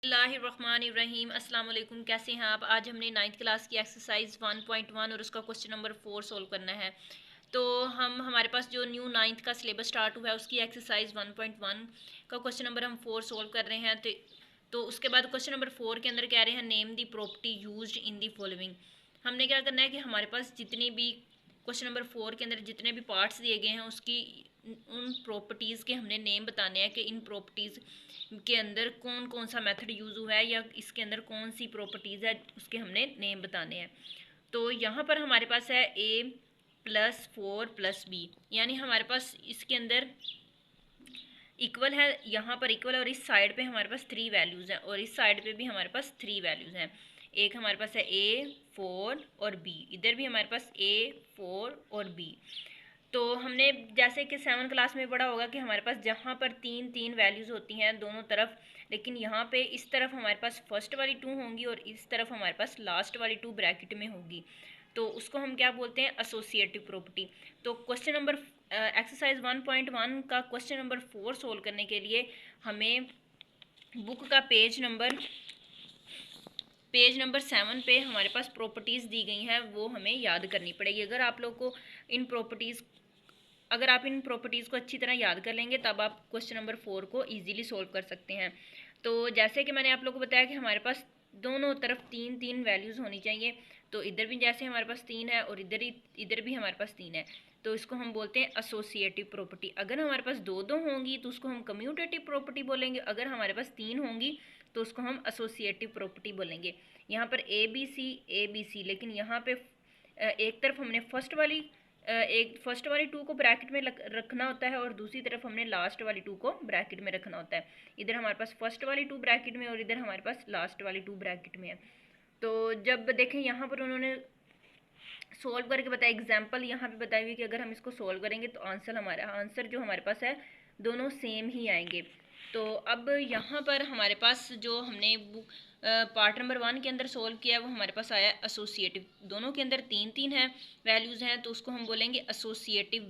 बिस्मिल्लाहिर्रहमानिर्रहीम। अस्सलाम वालेकुम। कैसे हैं आप? आज हमने 9th क्लास की एक्सरसाइज 1.1 और उसका क्वेश्चन नंबर 4 सोल्व करना है। तो हमारे पास जो न्यू 9th का सिलेबस स्टार्ट हुआ है उसकी एक्सरसाइज 1.1 का क्वेश्चन नंबर हम 4 सोल्व कर रहे हैं। तो उसके बाद क्वेश्चन नंबर 4 के अंदर कह रहे हैं name the property used in the following. हमने क्या करना है कि हमारे पास जितनी भी क्वेश्चन नंबर 4 के अंदर जितने भी पार्ट्स दिए गए हैं उसकी उन प्रॉपर्टीज़ के हमने नेम बताने हैं कि इन प्रॉपर्टीज़ के अंदर कौन कौन सा मेथड यूज़ हुआ है या इसके अंदर कौन सी प्रॉपर्टीज़ है उसके हमने नेम बताने हैं। तो यहाँ पर हमारे पास है a+4+b, यानी हमारे पास इसके अंदर इक्वल है, यहाँ पर इक्वल है और इस साइड पे हमारे पास 3 वैल्यूज़ हैं और इस साइड पे भी हमारे पास 3 वैल्यूज़ हैं। एक हमारे पास है a, 4 और b, इधर भी हमारे पास a, 4 और b। तो हमने जैसे कि 7 क्लास में पढ़ा होगा कि हमारे पास जहाँ पर 3 वैल्यूज़ होती हैं दोनों तरफ, लेकिन यहाँ पे इस तरफ हमारे पास फर्स्ट वाली 2 होंगी और इस तरफ हमारे पास लास्ट वाली 2 ब्रैकेट में होगी। तो उसको हम क्या बोलते हैं? Associative property. तो क्वेश्चन नंबर एक्सरसाइज 1.1 का क्वेश्चन नंबर 4 सोल्व करने के लिए हमें बुक का पेज नंबर 7 पे हमारे पास प्रॉपर्टीज़ दी गई हैं, वो हमें याद करनी पड़ेगी। अगर आप इन प्रॉपर्टीज़ को अच्छी तरह याद कर लेंगे तब आप क्वेश्चन नंबर 4 को इजीली सोल्व कर सकते हैं। तो जैसे कि मैंने आप लोगों को बताया कि हमारे पास दोनों तरफ 3 वैल्यूज़ होनी चाहिए। तो इधर भी जैसे हमारे पास 3 है और इधर भी हमारे पास 3 है, तो इसको हम बोलते हैं एसोसिएटिव प्रॉपर्टी। अगर हमारे पास 2 होंगी तो उसको हम कम्यूटेटिव प्रॉपर्टी बोलेंगे। अगर हमारे पास 3 होंगी तो उसको हम एसोसिएटिव प्रॉपर्टी बोलेंगे। यहाँ पर ए बी सी, लेकिन यहाँ पे एक तरफ हमने फर्स्ट वाली 2 को ब्रैकेट में रखना होता है और दूसरी तरफ हमने लास्ट वाली 2 को ब्रैकेट में रखना होता है। इधर हमारे पास फर्स्ट वाली 2 ब्रैकेट में और इधर हमारे पास लास्ट वाली 2 ब्रैकेट में है। तो जब देखें यहाँ पर उन्होंने सोल्व करके बताया, एग्जाम्पल यहाँ पे बताई हुई कि अगर हम इसको सोल्व करेंगे तो आंसर जो हमारे पास है दोनों सेम ही आएंगे। तो अब यहाँ पर हमारे पास जो हमने पार्ट नंबर 1 के अंदर सोल्व किया है वो हमारे पास आया एसोसिएटिव। दोनों के अंदर 3 है वैल्यूज़ हैं, तो उसको हम बोलेंगे एसोसिएटिव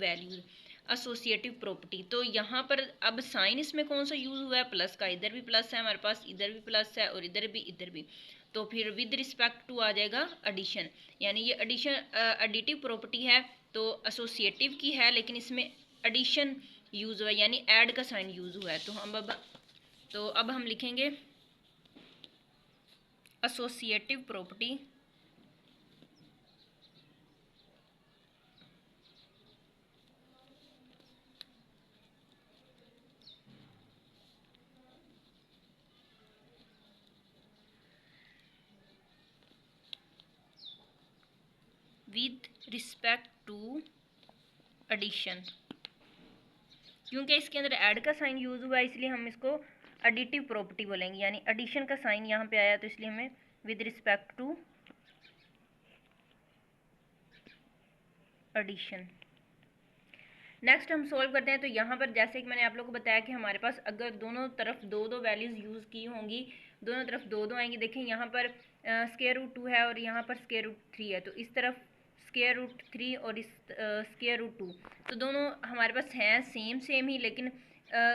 प्रॉपर्टी। तो यहाँ पर अब साइन इसमें कौन सा यूज़ हुआ है? प्लस का। इधर भी प्लस है हमारे पास, इधर भी प्लस है और इधर भी। तो फिर विद रिस्पेक्ट टू आ जाएगा एडिशन, यानी ये एडिटिव प्रॉपर्टी है तो एसोसिएटिव की है, लेकिन इसमें एडिशन यूज़ हुआ है यानी ऐड का साइन यूज़ हुआ है। तो अब हम लिखेंगे associative property with respect to addition. क्योंकि इसके अंदर ऐड का साइन यूज़ हुआ है इसलिए हम इसको एडिटिव प्रॉपर्टी बोलेंगे, यानी एडिशन का साइन यहाँ पे आया तो इसलिए हमें with respect to addition. Next हम सोल्व करते हैं। तो यहाँ पर जैसे कि मैंने आप लोगों को बताया कि हमारे पास अगर दोनों तरफ 2 वैल्यूज़ यूज़ की होंगी, दोनों तरफ 2 आएंगी। देखें यहाँ पर √2 है और यहाँ पर √3 है, तो इस तरफ √3 और इस √2, तो दोनों हमारे पास हैं सेम ही, लेकिन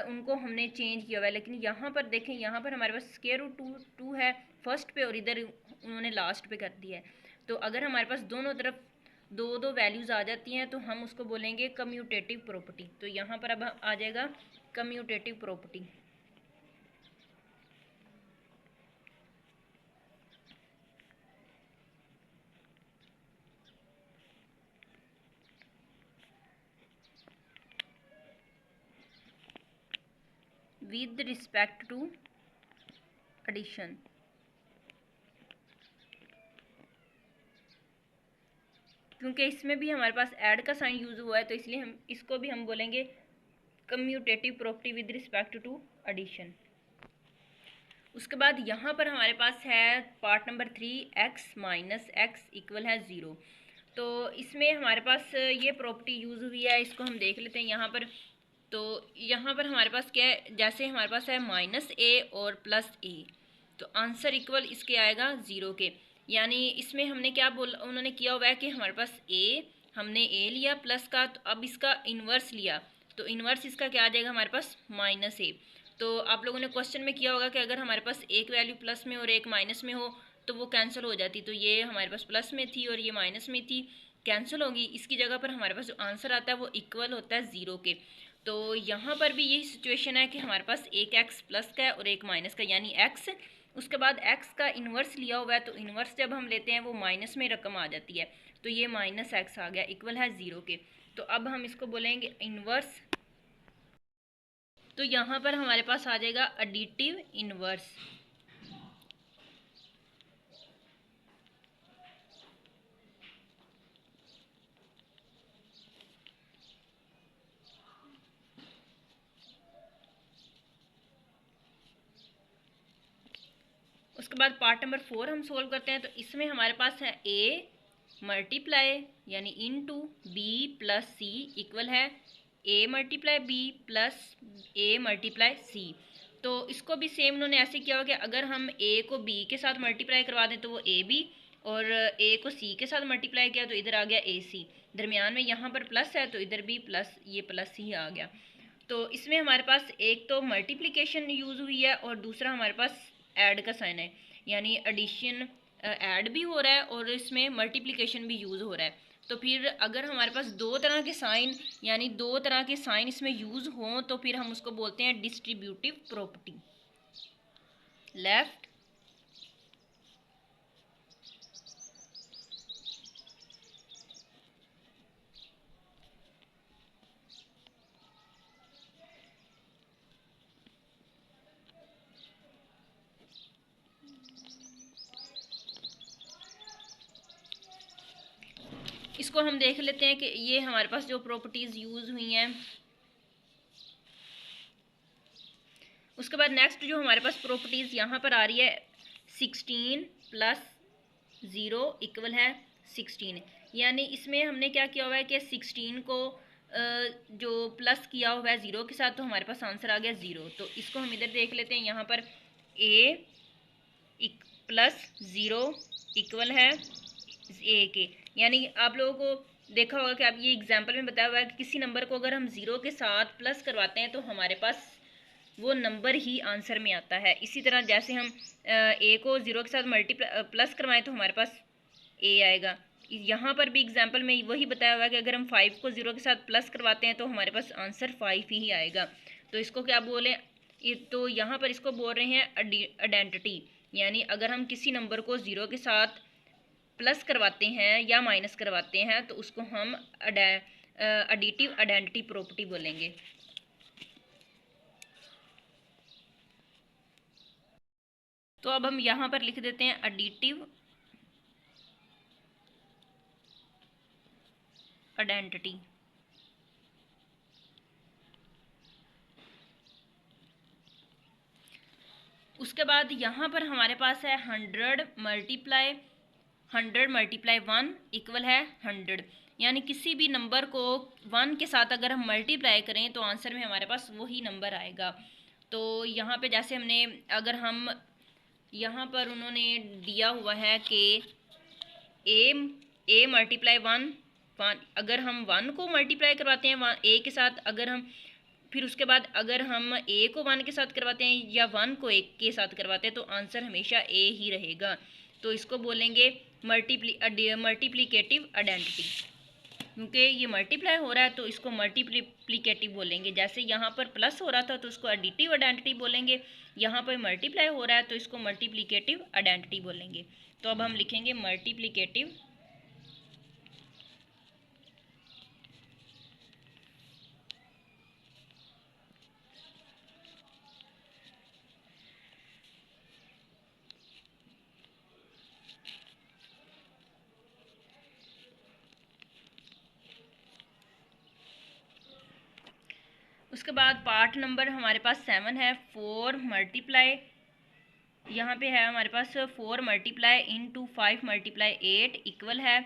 उनको हमने चेंज किया हुआ है। लेकिन यहाँ पर देखें, यहाँ पर हमारे पास √2 है फर्स्ट पे और इधर उन्होंने लास्ट पे कर दिया है। तो अगर हमारे पास दोनों तरफ 2 वैल्यूज़ आ जाती हैं तो हम उसको बोलेंगे कम्यूटेटिव प्रॉपर्टी। तो यहाँ पर अब आ जाएगा commutative property. With respect to addition. क्योंकि इसमें भी हमारे पास ऐड का साइन यूज़ हुआ है तो इसलिए हम बोलेंगे commutative property with respect to addition. उसके बाद यहाँ पर हमारे पास है part number 3, x minus x equal है 0। तो इसमें हमारे पास ये प्रॉपर्टी यूज़ हुई है, इसको हम देख लेते हैं यहाँ पर। तो यहाँ पर हमारे पास क्या है, जैसे हमारे पास है -a और +a, तो आंसर इक्वल इसके आएगा 0 के। यानी इसमें हमने क्या उन्होंने किया हुआ है कि हमारे पास हमने a लिया प्लस का, तो अब इसका इन्वर्स लिया, तो इन्वर्स इसका क्या आ जाएगा हमारे पास -a। तो आप लोगों ने क्वेश्चन में किया होगा कि अगर हमारे पास एक वैल्यू प्लस में और एक माइनस में हो तो वो कैंसिल हो जाती। तो ये हमारे पास प्लस में थी और ये माइनस में थी, कैंसिल होगी। इसकी जगह पर हमारे पास जो आंसर आता है वो इक्वल होता है 0 के। तो यहाँ पर भी यही सिचुएशन है कि हमारे पास एक एक्स प्लस का है और एक माइनस का, यानी एक्स उसके बाद एक्स का इन्वर्स लिया हुआ है, तो इन्वर्स जब हम लेते हैं वो माइनस में रकम आ जाती है। तो ये माइनस एक्स आ गया, इक्वल है 0 के। तो अब हम इसको बोलेंगे इन्वर्स। तो यहाँ पर हमारे पास आ जाएगा एडिटिव इन्वर्स। उसके बाद पार्ट नंबर 4 हम सोल्व करते हैं। तो इसमें हमारे पास है a मल्टीप्लाई यानी into B plus C equal है a multiply B plus a multiply C. तो इसको भी सेम उन्होंने ऐसे किया हो कि अगर हम a को b के साथ मल्टीप्लाई करवा दें तो वो a b, और a को c के साथ मल्टीप्लाई किया तो इधर आ गया a c। दरमियान में यहाँ पर प्लस है तो इधर भी प्लस, ये प्लस ही आ गया। तो इसमें हमारे पास एक तो मल्टीप्लिकेशन यूज़ हुई है और दूसरा हमारे पास ऐड का साइन है, यानी एडिशन ऐड भी हो रहा है और इसमें मल्टीप्लिकेशन भी यूज़ हो रहा है। तो फिर अगर हमारे पास दो तरह के साइन, यानी दो तरह के साइन इसमें यूज़ हों तो फिर हम उसको बोलते हैं डिस्ट्रीब्यूटिव प्रॉपर्टी। लेफ्ट इसको हम देख लेते हैं कि ये हमारे पास जो प्रॉपर्टीज़ यूज़ हुई हैं। उसके बाद नेक्स्ट जो हमारे पास प्रॉपर्टीज़ यहाँ पर आ रही है 16 प्लस 0 इक्वल है 16, यानी इसमें हमने क्या किया हुआ है कि 16 को जो प्लस किया हुआ है 0 के साथ, तो हमारे पास आंसर आ गया 0। तो इसको हम इधर देख लेते हैं। यहाँ पर a प्लस 0 इक्वल है a के, यानी आप लोगों को देखा होगा कि आप ये एग्जाम्पल में बताया हुआ है कि किसी नंबर को अगर हम 0 के साथ प्लस करवाते हैं तो हमारे पास वो नंबर ही आंसर में आता है। इसी तरह जैसे हम a को 0 के साथ प्लस करवाएं तो हमारे पास a आएगा। यहाँ पर भी एग्जाम्पल में वही बताया हुआ है कि अगर हम 5 को 0 के साथ प्लस करवाते हैं तो हमारे पास आंसर 5 ही आएगा। तो इसको क्या बोलें, तो यहाँ पर इसको बोल रहे हैं आइडेंटिटी, यानी अगर हम किसी नंबर को 0 के साथ प्लस करवाते हैं या माइनस करवाते हैं तो उसको हम एडिटिव आइडेंटिटी प्रॉपर्टी बोलेंगे। तो अब हम यहाँ पर लिख देते हैं एडिटिव आइडेंटिटी। उसके बाद यहाँ पर हमारे पास है 100 मल्टीप्लाई 1 इक्वल है 100, यानी किसी भी नंबर को 1 के साथ अगर हम मल्टीप्लाई करें तो आंसर में हमारे पास वही नंबर आएगा। तो यहाँ पे जैसे हमने, अगर हम यहाँ पर उन्होंने दिया हुआ है कि a मल्टीप्लाई 1, अगर हम 1 को मल्टीप्लाई करवाते हैं a के साथ, अगर हम फिर उसके बाद अगर हम a को 1 के साथ करवाते हैं या 1 को 1 के साथ करवाते हैं तो आंसर हमेशा a ही रहेगा। तो इसको बोलेंगे मल्टीप्लिकेटिव आइडेंटिटी, क्योंकि ये मल्टीप्लाई हो रहा है तो इसको मल्टीप्लिकेटिव बोलेंगे। जैसे यहाँ पर प्लस हो रहा था तो इसको एडिटिव आइडेंटिटी बोलेंगे, यहाँ पर मल्टीप्लाई हो रहा है तो इसको मल्टीप्लिकेटिव आइडेंटिटी बोलेंगे। तो अब हम लिखेंगे मल्टीप्लिकेटिव उसके बाद पार्ट नंबर हमारे पास 7 है 4 मल्टीप्लाई, यहाँ पे है हमारे पास 4 मल्टीप्लाई इंटू 5 मल्टीप्लाई 8 इक्वल है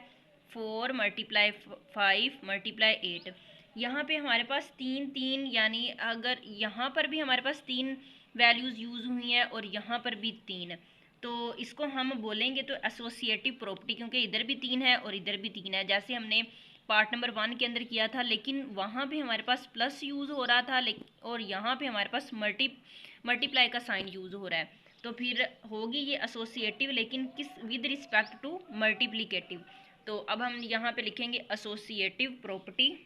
4 मल्टीप्लाई 5 मल्टीप्लाई 8। यहाँ पे हमारे पास 3, यानी अगर यहाँ पर भी हमारे पास 3 वैल्यूज़ यूज़ हुई हैं और यहाँ पर भी 3, तो इसको हम बोलेंगे तो एसोसिएटिव प्रॉपर्टी, क्योंकि इधर भी 3 है और इधर भी 3 है। जैसे हमने पार्ट नंबर 1 के अंदर किया था, लेकिन वहाँ पे हमारे पास प्लस यूज़ हो रहा था और यहाँ पे हमारे पास मल्टीप्लाई का साइन यूज़ हो रहा है, तो फिर होगी ये एसोसिएटिव, लेकिन किस विद रिस्पेक्ट टू मल्टीप्लिकेटिव। तो अब हम यहाँ पे लिखेंगे एसोसिएटिव प्रॉपर्टी।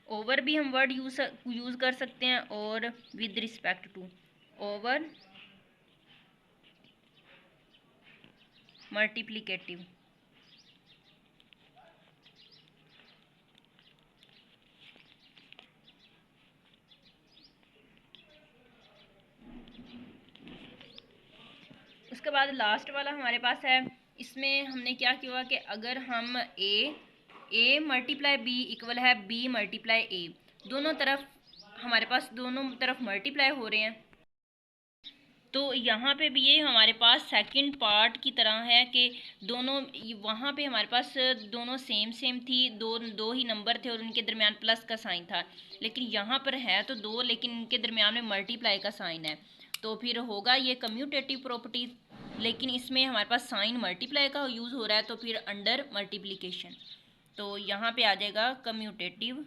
ओवर भी हम वर्ड यूज़ कर सकते हैं, और with respect to, over multiplicative. उसके बाद लास्ट वाला हमारे पास है, इसमें हमने क्या किया कि अगर हम ए मल्टीप्लाई बी इक्वल है बी मल्टीप्लाई ए, दोनों तरफ हमारे पास दोनों तरफ मल्टीप्लाई हो रहे हैं, तो यहाँ पे भी ये हमारे पास सेकंड पार्ट की तरह है कि दोनों, वहाँ पे हमारे पास दोनों सेम थी, दो ही नंबर थे और उनके दरमियान प्लस का साइन था, लेकिन यहाँ पर है तो दो, लेकिन इनके दरमियान में मल्टीप्लाई का साइन है, तो फिर होगा ये कम्यूटेटिव प्रॉपर्टी, लेकिन इसमें हमारे पास साइन मल्टीप्लाई का यूज़ हो रहा है, तो फिर अंडर मल्टीप्लिकेशन, तो यहाँ पे आ जाएगा कम्यूटेटिव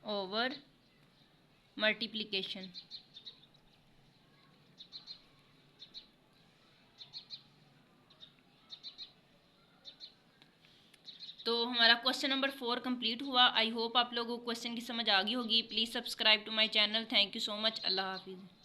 ओवर मल्टीप्लिकेशन। तो हमारा क्वेश्चन नंबर 4 कंप्लीट हुआ। आई होप आप लोगों को क्वेश्चन की समझ आ गई होगी। Please subscribe to my channel. Thank you so much. अल्लाह हाफिज़।